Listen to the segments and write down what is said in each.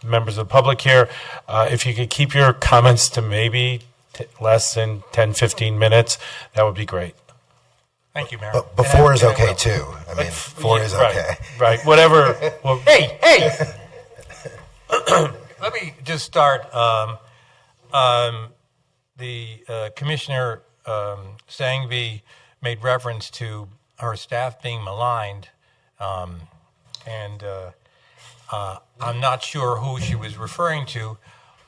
members of the public here. If you could keep your comments to maybe less than 10, 15 minutes, that would be great. Thank you, Mayor. But before is okay too. I mean, before is okay. Right. Whatever. Well, Hey! Let me just start. The Commissioner Sangvi made reference to her staff being maligned, and I'm not sure who she was referring to,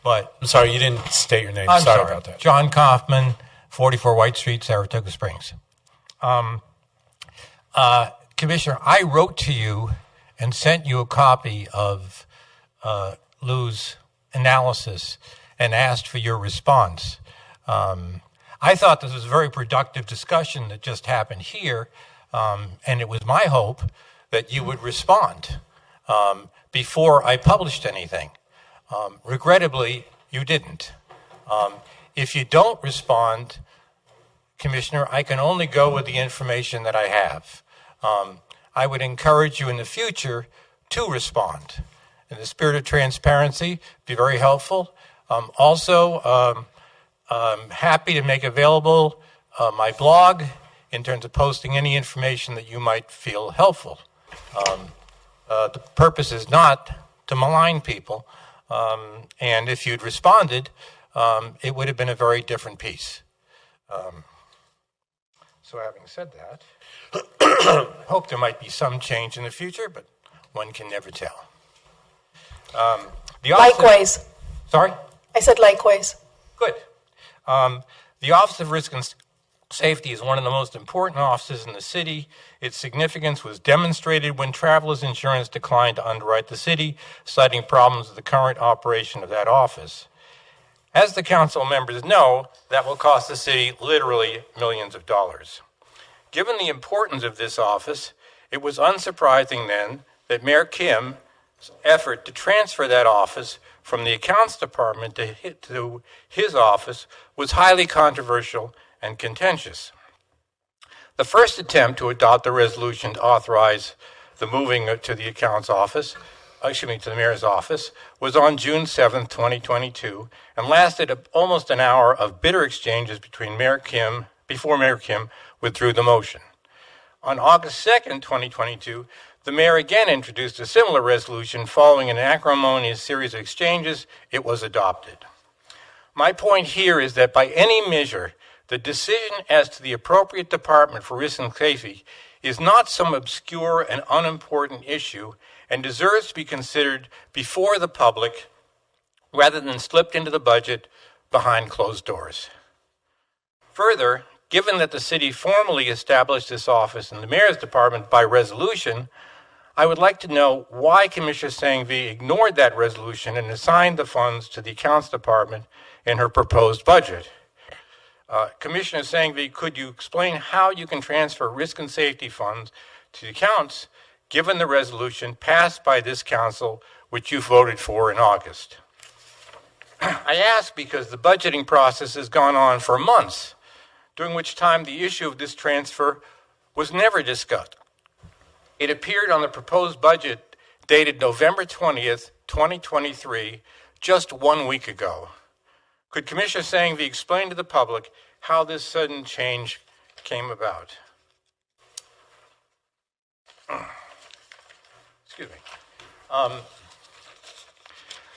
but... I'm sorry, you didn't state your name. I'm sorry about that. John Kaufman, 44 White Street, Saratoga Springs. Commissioner, I wrote to you and sent you a copy of Lou's analysis and asked for your response. I thought this was a very productive discussion that just happened here, and it was my hope that you would respond before I published anything. Regrettably, you didn't. If you don't respond, Commissioner, I can only go with the information that I have. I would encourage you in the future to respond. In the spirit of transparency, be very helpful. Also, I'm happy to make available my blog in terms of posting any information that you might feel helpful. The purpose is not to malign people, and if you'd responded, it would have been a very different piece. So having said that, I hope there might be some change in the future, but one can never tell. Likewise. Sorry? I said likewise. Good. The Office of Risk and Safety is one of the most important offices in the city. Its significance was demonstrated when Travelers Insurance declined to underwrite the city, citing problems with the current operation of that office. As the council members know, that will cost the city literally millions of dollars. Given the importance of this office, it was unsurprising then that Mayor Kim's effort to transfer that office from the accounts department to his office was highly controversial and contentious. The first attempt to adopt the resolution to authorize the moving to the accounts office, to the mayor's office, was on June 7th, 2022, and lasted almost an hour of bitter exchanges between before Mayor Kim withdrew the motion. On August 2nd, 2022, the mayor again introduced a similar resolution. Following an acrimonious series of exchanges, it was adopted. My point here is that by any measure, the decision as to the appropriate department for risk and safety is not some obscure and unimportant issue and deserves to be considered before the public rather than slipped into the budget behind closed doors. Further, given that the city formally established this office in the mayor's department by resolution, I would like to know why Commissioner Sangvi ignored that resolution and assigned the funds to the accounts department in her proposed budget. Commissioner Sangvi, could you explain how you can transfer risk and safety funds to the accounts given the resolution passed by this council, which you voted for in August? I ask because the budgeting process has gone on for months, during which time the issue of this transfer was never discussed. It appeared on the proposed budget dated November 20th, 2023, just 1 week ago. Could Commissioner Sangvi explain to the public how this sudden change came about? Excuse me.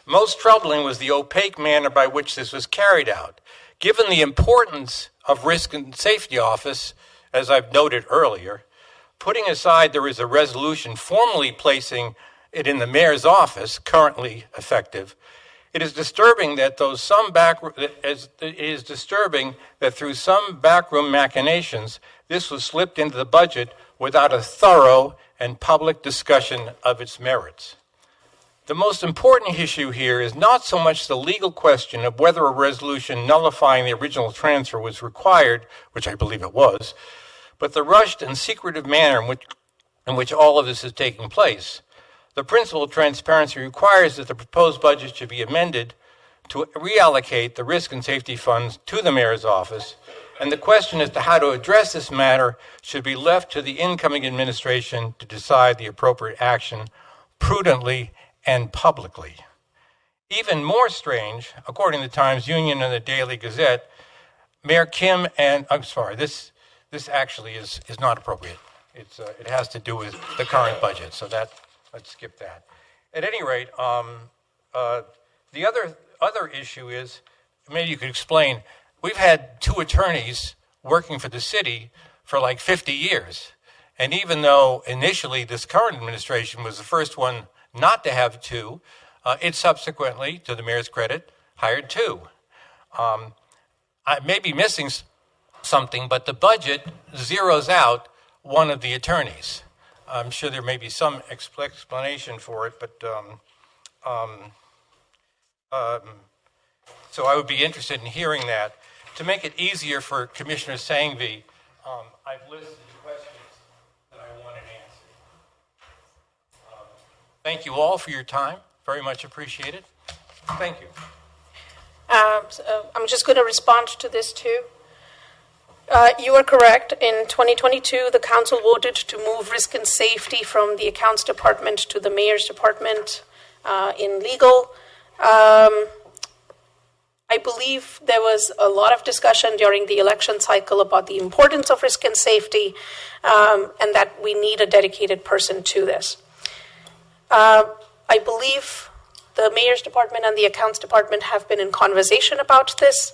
Most troubling was the opaque manner by which this was carried out. Given the importance of Risk and Safety Office, as I've noted earlier, putting aside there is a resolution formally placing it in the mayor's office, currently effective, it is disturbing that through some backroom machinations, this was slipped into the budget without a thorough and public discussion of its merits. The most important issue here is not so much the legal question of whether a resolution nullifying the original transfer was required, which I believe it was, but the rushed and secretive manner in which all of this is taking place. The principle of transparency requires that the proposed budget should be amended to reallocate the risk and safety funds to the mayor's office, and the question as to how to address this matter should be left to the incoming administration to decide the appropriate action prudently and publicly. Even more strange, according to the Times Union and the Daily Gazette, Mayor Kim and, I'm sorry, this actually is not appropriate. It has to do with the current budget, so let's skip that. At any rate, the other issue is, maybe you could explain, we've had two attorneys working for the city for like 50 years. And even though initially this current administration was the first one not to have two, it subsequently, to the mayor's credit, hired two. I may be missing something, but the budget zeroes out one of the attorneys. I'm sure there may be some explanation for it, but so I would be interested in hearing that. To make it easier for Commissioner Sangvi, I've listed the questions that I wanted answered. Thank you all for your time. Very much appreciated. Thank you. I'm just going to respond to this too. You are correct. In 2022, the council voted to move risk and safety from the accounts department to the mayor's department in legal. I believe there was a lot of discussion during the election cycle about the importance of risk and safety, and that we need a dedicated person to this. I believe the mayor's department and the accounts department have been in conversation about this.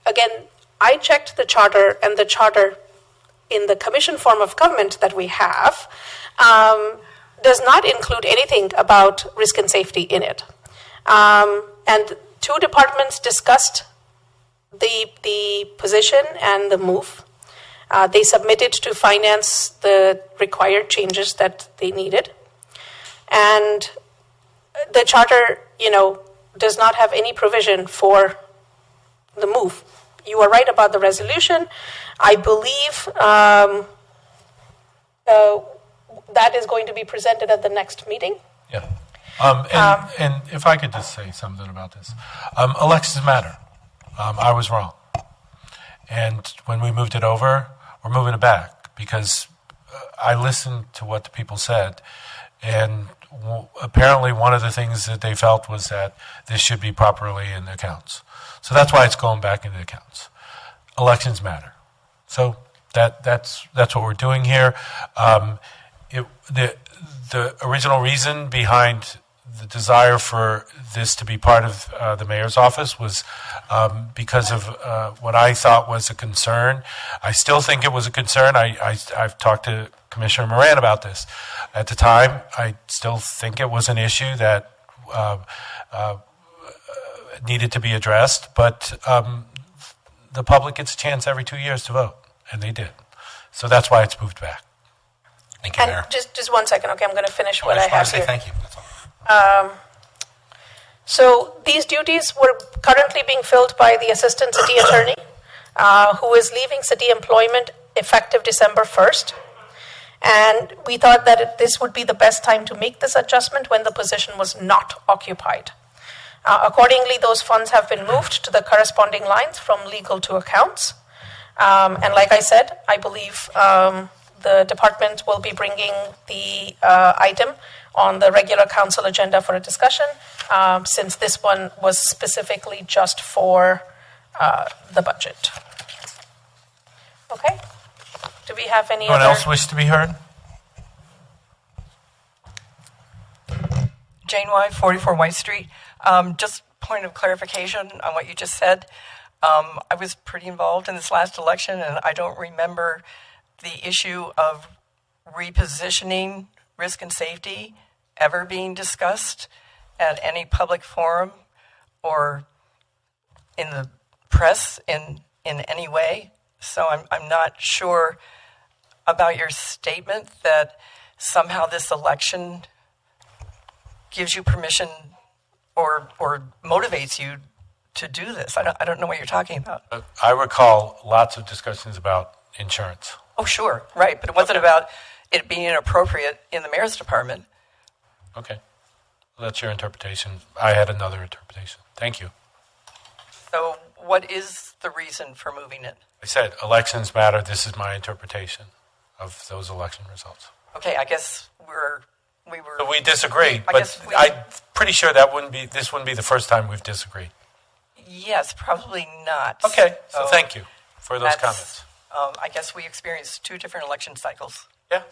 Again, I checked the charter, and the charter in the commission form of government that we have does not include anything about risk and safety in it. And two departments discussed the position and the move. They submitted to finance the required changes that they needed. And the charter, does not have any provision for the move. You are right about the resolution. I believe that is going to be presented at the next meeting. Yeah. And if I could just say something about this. Elections matter. I was wrong. And when we moved it over, we're moving it back because I listened to what the people said. And apparently one of the things that they felt was that this should be properly in the accounts. So that's why it's going back into the accounts. Elections matter. So that's what we're doing here. The original reason behind the desire for this to be part of the mayor's office was because of what I thought was a concern. I still think it was a concern. I've talked to Commissioner Moran about this. At the time, I still think it was an issue that needed to be addressed, but the public gets a chance every 2 years to vote, and they did. So that's why it's moved back. Thank you, Mayor. And just 1 second, okay, I'm going to finish what I have here. Thank you. That's all. So these duties were currently being filled by the assistant city attorney, who is leaving city employment effective December 1st. And we thought that this would be the best time to make this adjustment when the position was not occupied. Accordingly, those funds have been moved to the corresponding lines from legal to accounts. And like I said, I believe the department will be bringing the item on the regular council agenda for a discussion, since this one was specifically just for the budget. Okay? Do we have any Anyone other? else wish to be heard? Jane Weihe, 44 White Street. Just point of clarification on what you just said. I was pretty involved in this last election, and I don't remember the issue of repositioning risk and safety ever being discussed at any public forum or in the press in any way. So I'm not sure about your statement that somehow this election gives you permission or motivates you to do this. I don't know what you're talking about. I recall lots of discussions about insurance. Oh, sure, right. But it wasn't about it being inappropriate in the mayor's department. Okay. Well, that's your interpretation. I had another interpretation. Thank you. So what is the reason for moving it? I said elections matter. This is my interpretation of those election results. Okay, I guess we're we were. So we disagree, I but guess we- I'm pretty sure this wouldn't be the first time we've disagreed. Yes, probably not. Okay, so thank you for those That's, comments. I guess we experienced 2 different election cycles. Yeah.